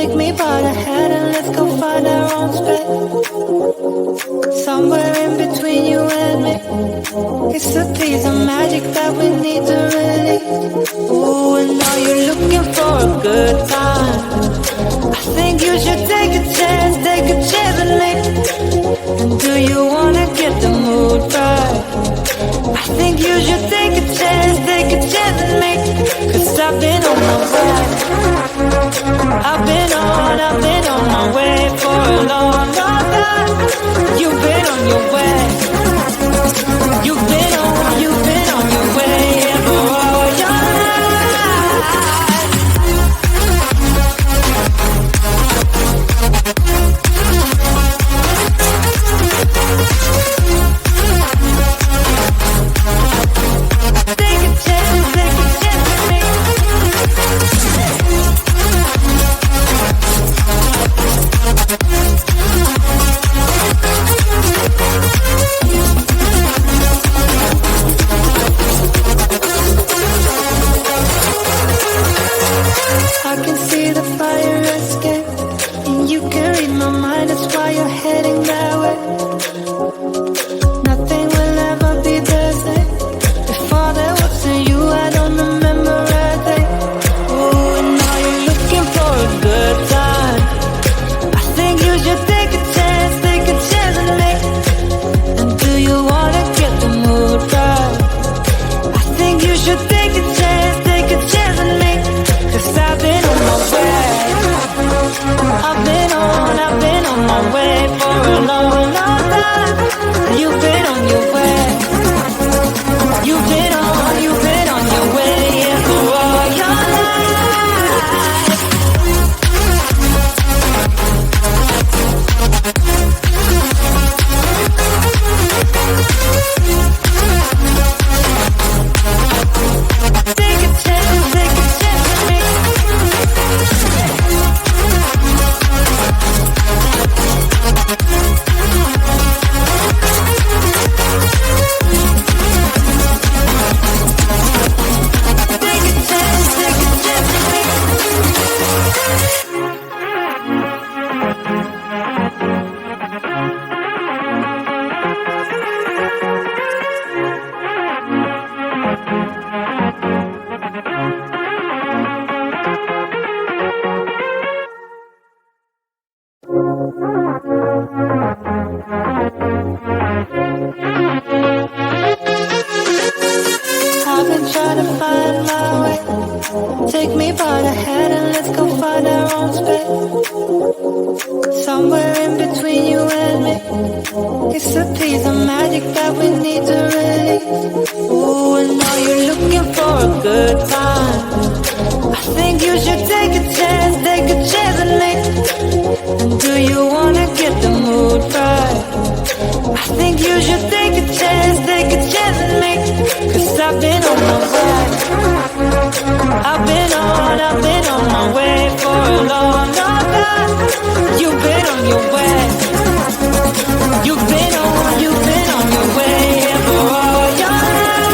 Take me by the hand and let's go find our own space. Somewhere in between you and me. It's a piece of magic that we need to release. Ooh, and now you're looking for a good time. I think you should take a chance with me. And do you wanna get the mood right? I think you should take a chance with me. 'Cause I've been on my way. I've been on my way for a long, long time. You've been on your way. You've been on your way for all your life. Take a chance with me. I can see the fire escape, and you can read my mind, that's why you're heading that way. Nothing will ever be the same. Before there wasn't you, I don't remember a thing. Ooh, and now you're looking for a good time. I think you should take a chance with me. And do you wanna get the mood right? I think you should take a chance with me. 'Cause I've been on my way. I've been on my way for a long, long time. You've been on your way. You've been on your way, yeah, for all your life. Take a chance with me. I've been trying to find my way. Take me by the hand and let's go find our own space. Somewhere in between you and me. It's a piece of magic that we need to release. Ooh, and now you're looking for a good time. I think you should take a chance with me. And do you wanna get the mood right? I think you should take a chance with me. 'Cause I've been on my way. I've been on my way for a long, long time. You've been on your way. You've been on your way, yeah, for all your life.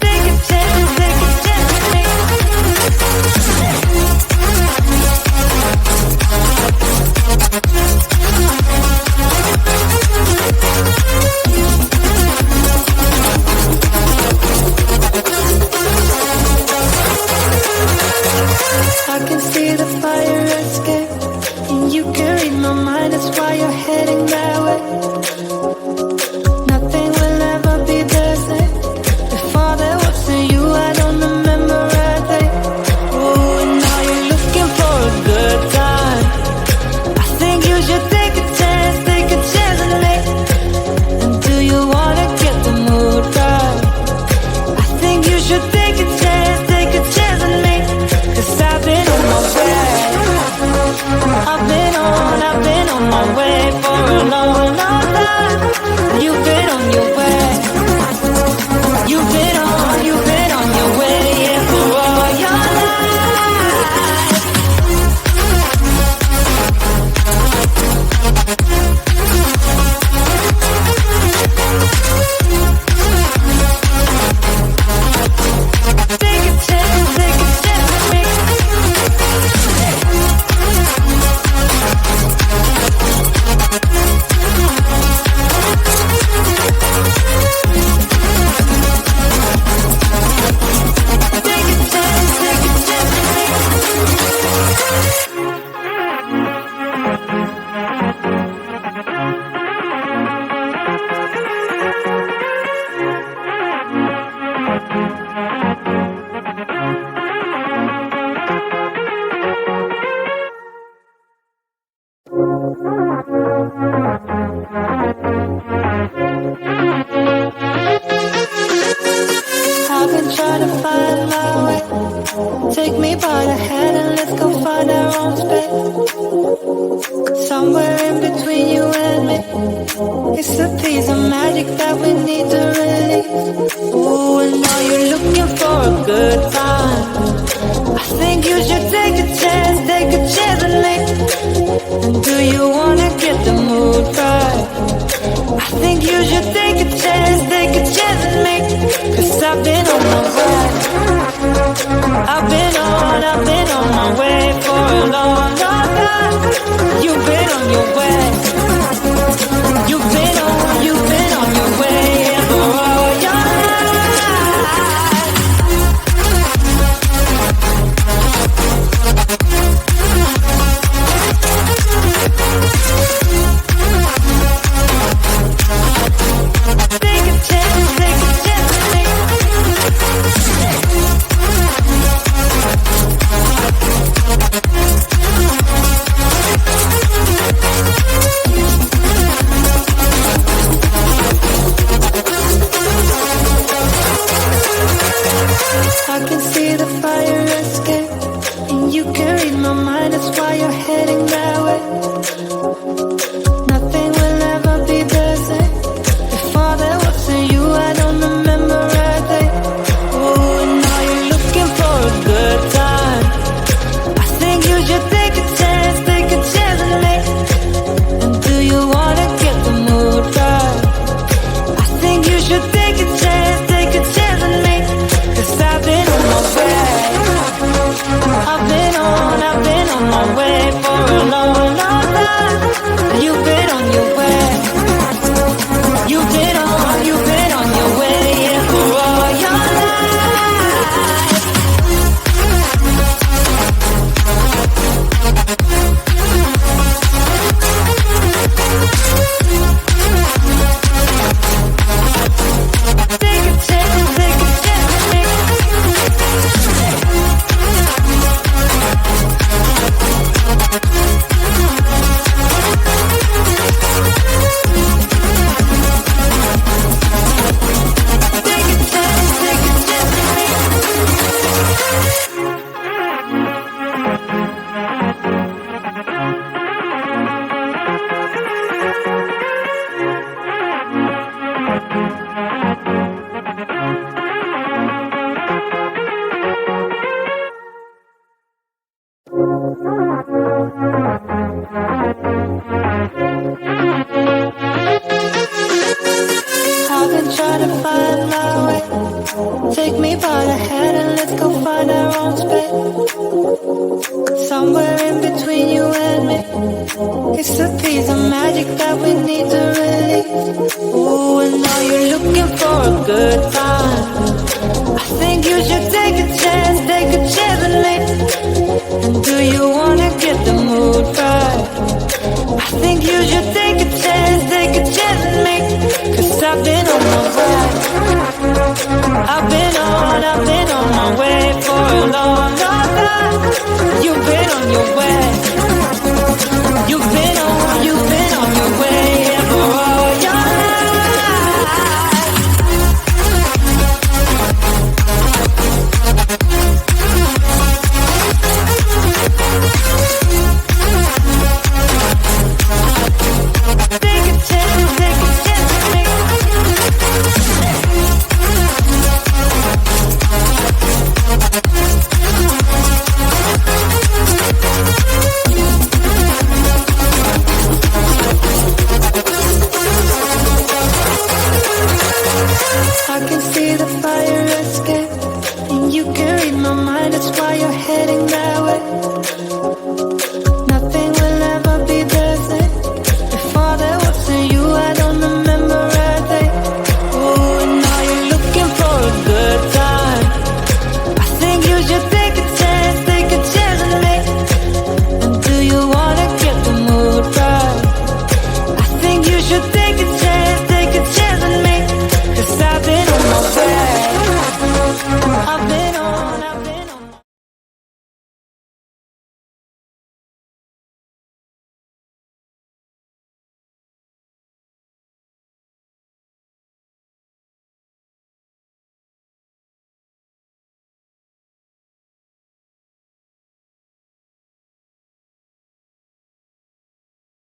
Take a chance with me. I can see the fire escape, and you can read my mind, that's why you're heading that way. Nothing will ever be the same. Before there wasn't you, I don't remember a thing. Ooh, and now you're looking for a good time. I think you should take a chance with me. And do you wanna get the mood right? I think you should take a chance with me. 'Cause I've been on my way. I've been on my way for a long, long time. You've been on your way. You've been on your way, yeah, for all your life. I've been trying to find my way. Take me by the hand and let's go find our own space. Somewhere in between you and me. It's a piece of magic that we need to release. Ooh, and now you're looking for a good time. I think you should take a chance with me. And do you wanna get the mood right? I think you should take a chance with me. 'Cause I've been on my way. I've been on my way for a long, long time. You've been on your way. You've been on your way for all your life. Take a chance with me. I can see the fire escape, and you can read my mind, that's why you're heading that way. Nothing will ever be the same. Before there wasn't you, I don't remember a day. Oh, and now you're looking for a good time. I think you should take a chance with me. And do you wanna get the mood right? I think you should take a chance with me. 'Cause I've been on my way. I've been on my way for a long, long time. You've been on your way. You've been on your way, yeah, for all your life. Take a chance with me. I've been trying to find my way. Take me by the hand and let's go find our own space. Somewhere in between you and me. It's a piece of magic that we need to release. Ooh, and now you're looking for a good time. I think you should take a chance with me.